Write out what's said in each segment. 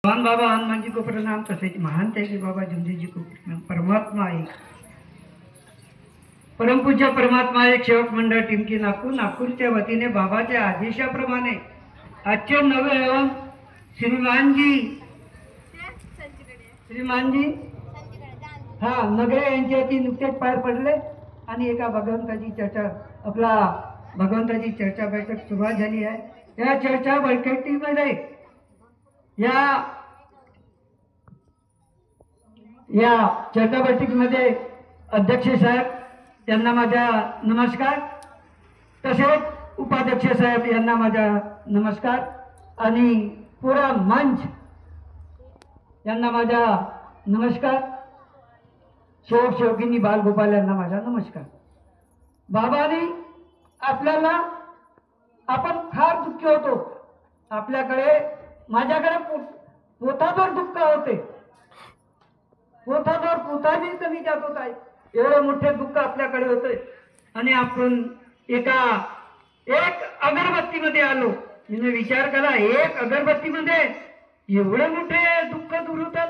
महान बाबा हनुमान जी को प्रणाम, तसेच महान त्यागी बाबा जुमजी जी को प्रणाम। परमात्मा एक परमपूज्य परमात्मा एक सेवक मंडळ टिमकी नागपूरच्या वतीने बाबाच्या आदेशाप्रमाणे आजचे नवे एवं श्रीमानजी नगरे यांच्यावरती नुकतेच पार पडले आणि एका भगवंताची चर्चा बैठक सुरुवात झाली आहे। या चर्चा बैठकीमध्ये या चर्चा बैठकीमध्ये अध्यक्ष साहेब यांना माझा नमस्कार, तसेच उपाध्यक्ष साहेब यांना माझा नमस्कार आणि पुरा मंच यांना माझा नमस्कार। सेवक सेवकींनी बालगोपाल यांना माझा नमस्कार। बाबांनी आपल्याला आपण फार दुःखी होतो, माझ्याकडे पोटावर दुःख होते, पोटावर पोटाही कमी जात होत आहे, एवढे मोठे दुःख आपल्याकडे होते आणि आपण एक अगरबत्तीमध्ये आलो। मी विचार करा, एक अगरबत्तीमध्ये एवढे मोठे दुःख दूर होतात,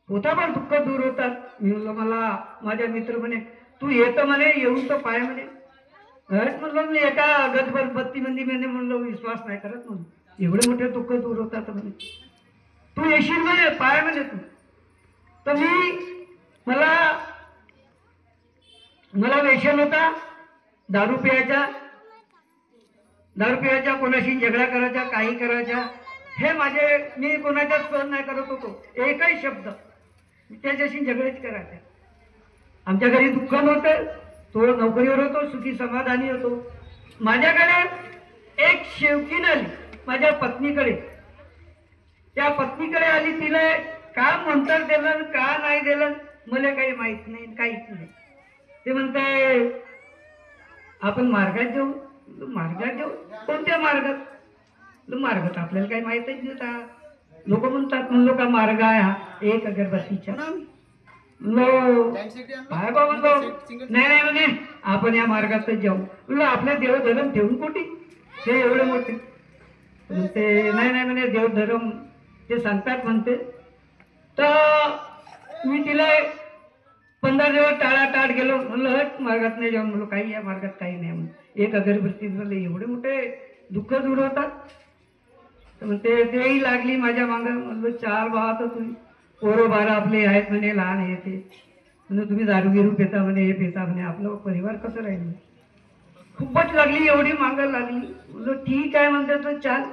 पोटावर दुःख दूर होतात। मी म्हणलं, मला माझ्या मित्र म्हणे तू येतं म्हणे, येऊन तर पाय म्हणे। म्हणलं मी एका अगरबत्तीमध्ये म्हणलं विश्वास नाही करत, म्हणून एवढे मोठे दुःख दूर होतात म्हणे, तू येशील म्हणे, पाय म्हणे तू। तर मला व्यसन होता दारू प्यायचा, कोणाशी झगडा करायचा, काही करायचा, हे मी कोणाच्या सहन नाही करत होतो। एकही शब्द त्याच्याशी झगडेच करायचा। आमच्या घरी दुःख नव्हतं, तो नोकरीवर होतो, सुखी समाधानी होतो। माझ्याकडे एक शेवकीन आली माझ्या पत्नीकडे, त्या पत्नीकडे आली, तिला का मंतर दिलं का नाही दिलं मला काही माहित नाही, काहीच नाही। ते म्हणते आपण मार्गात जाऊ, कोणत्या मार्गात? मार्गात आपल्याला काही माहितच नव्हता। लोक म्हणतात, म्हणलो का मार्ग आहे हा एक अगरबत्तीचा? काय बाबा नाही म्हणे, आपण या मार्गातच जाऊ। म्हणलं आपले देवधर्म ठेवून कुठे ते एवढे मोठे? ते नाही म्हणे, देवधर्म ते सांगतात म्हणते। तर मी तिला 15 दिवस टाळाटाळ गेलो, म्हणलं हट मार्गात नाही जाऊन, म्हणलो काही या मार्गात काही नाही म्हणून। एक अगरबत्ती म्हणलं एवढे मोठे दुःख दूर होतात। तर तेही लागली माझ्या मागं। म्हणलं 4 भाव तर तुम्ही पोरं बारा आपले आहेत म्हणे, लहान येते म्हणजे तुम्ही दारू गिरू पेता म्हणे, हे पेता म्हणे, आपलं परिवार कसं राहील? खूपच लागली, एवढी मागं लागली। म्हणलं ठीक आहे म्हणते, तर चाल।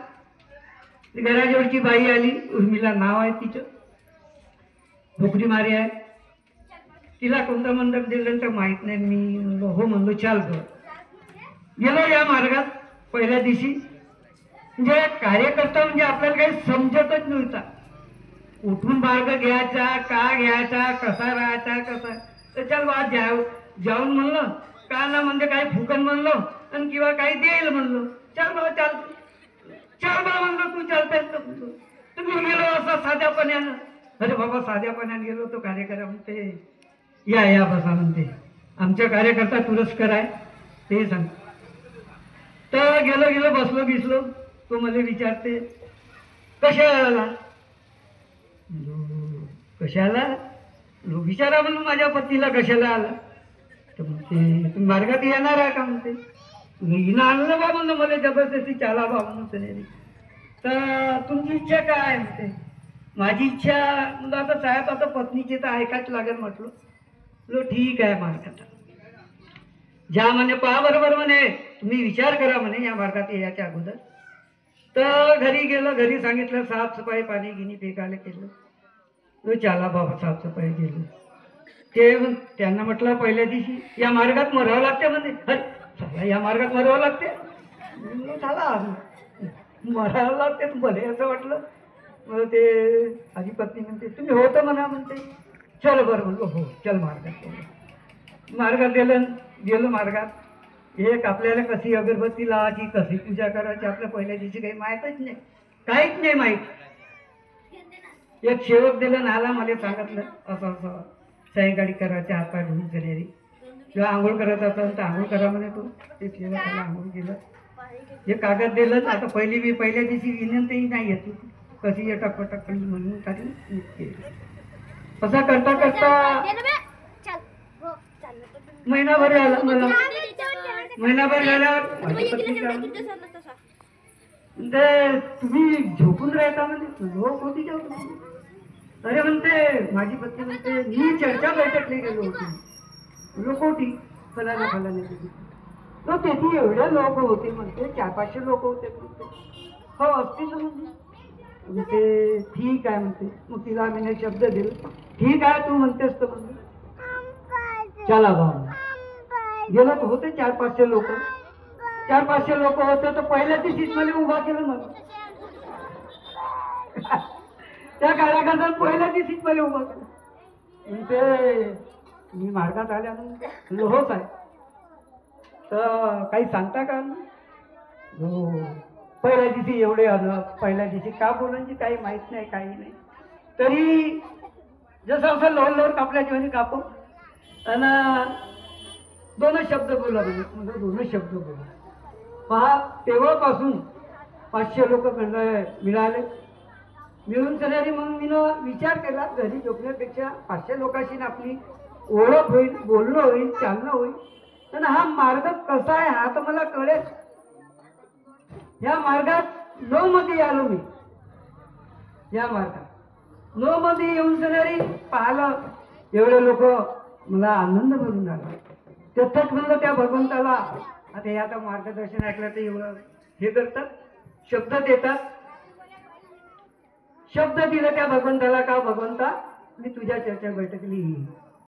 घराजवळची बाई आली, उर्मिला नाव आहे तिचं, भोकरी मारी आहे, तिला कोणतं मंडप दिलं तर माहित नाही। मी म्हणलो हो, म्हणलो चाल कर। गेलो या मार्गात पहिल्या दिवशी, म्हणजे कार्यकर्ता म्हणजे आपल्याला काही समजतच नव्हता, उठून मार्ग घ्यायचा का घ्यायचा, कसा राहायचा, कसा। तर चल बा जाऊन म्हणलं का ना, म्हणजे काही फुकन म्हणलो आणि किंवा काही देईल म्हणलो, चल बा चल बा म्हणलं, तू चालतेस तर म्हणलो। तुम्ही गेलो असं साध्यापणानं, अरे बाबा साध्यापणाने गेलो, तो कार्यकर्ता म्हणते या बसा म्हणते, आमच्या कार्यकर्ता पुरस्कार आहे ते सांग। तर गेलो बसलो, तो मला विचारते कशाला विचारा म्हणून माझ्या पत्नीला कशाला आला? तर म्हणते तुम्ही मार्गात येणार आहे का? म्हणते हिनं आणलं बा म्हणलं, मला जबरदस्ती चाला बा म्हणून। तर तुमची इच्छा काय आहे? म्हणते माझी इच्छा म्हणलं आता साहेब, आता पत्नीची तर ऐकाच लागेल म्हटलं। ठीक आहे मार्गात ज्या म्हणे, पहा बरोबर म्हणे, तुम्ही विचार करा म्हणे या मार्गात याच्या अगोदर। तर घरी गेलो, घरी सांगितलं साफसफाई पाणी गिनी फेकायला केलं। चाला बाबा साफसफाई गेलो, ते त्यांना म्हटलं पहिल्या दिवशी या मार्गात मरावं लागते म्हणे। या मार्गात मरावं लागते, चला मरावं लागते भले असं वाटलं। मग ते आधी पत्नी म्हणते तुम्ही होतं म्हणा, म्हणते चल बरं, म्हणलो हो चल मार्गात गेलो मार्गात। एक आपल्याला कशी अगरबत्ती लावायची, कशी पूजा करायची आपल्या पहिल्या दिवशी काही माहीतच नाही, काहीच नाही माहीत। एक सेवक दिलं नाला, मला सांगितलं असं असं सायंकाळी करायचे, हातपाय धुवून तयारी किंवा आंघोळ करत असेल तर आंघोळ करा म्हणे। तो ते सेवकाला आंघोळ केलं, हे कागद दिलं आता पहिल्या दिवशी विनंती नाही येत कशी येटापटा म्हणून काही असा करता करता महिनाभर आला मला महिनाभर झाल्यावर माझी पत्नी काय म्हणते तुम्ही झोपून राहता म्हणजे लोक होती जाऊ अरे म्हणते माझी पत्नी म्हणते मी चर्चा बैठकला गेलो होती लोक होती फलाना तर तेथे एवढे लोक होते म्हणते 400-500 लोक होते म्हणते हो असतील म्हणते ठीक आहे म्हणते मग तिला मी शब्द दिला ठीक आहे तू म्हणतेस तर म्हणते चला भाऊ गेलो तर होते 400-500 लोक 400-500 लोक होते तर पहिल्या दिवशीच मला उभा केलं मला त्या कार्यकर्त्यात पहिल्या दिवशीच मला उभा केलं म्हणते मी मार्गात आल्यानंतर लोहच आहे तर काही सांगता का हो पहिल्या दिवशी एवढे आलं पहिल्या दिवशी का बोलायची काही माहित नाही काही नाही तरी जसं असं लोहर कापल्या जेव्हा कापू आणि 2 शब्द बोला म्हणजे 2 शब्द बोला पहा तेव्हापासून 500 लोक मिळाले मिळून सगळ्यांनी मग मी विचार केला घरी झोपण्यापेक्षा 500 लोकांशी आपली ओळख होईल बोलणं होईल चालणं होईल पण हा मार्ग कसा आहे हा तर मला कळेल या मार्गात 9 मध्ये आलो मी या मार्गात 9 मध्ये येऊन सगळ्यांनी पाहिलं एवढे लोक मला आनंद भरून आला तिथंच म्हणलं त्या भगवंताला आता हे आता मार्गदर्शन ऐकलं तर एवढं हे करतात शब्द देतात शब्द दिलं त्या भगवंताला का भगवंता मी तुझ्या चर्चा बैठकीला येईन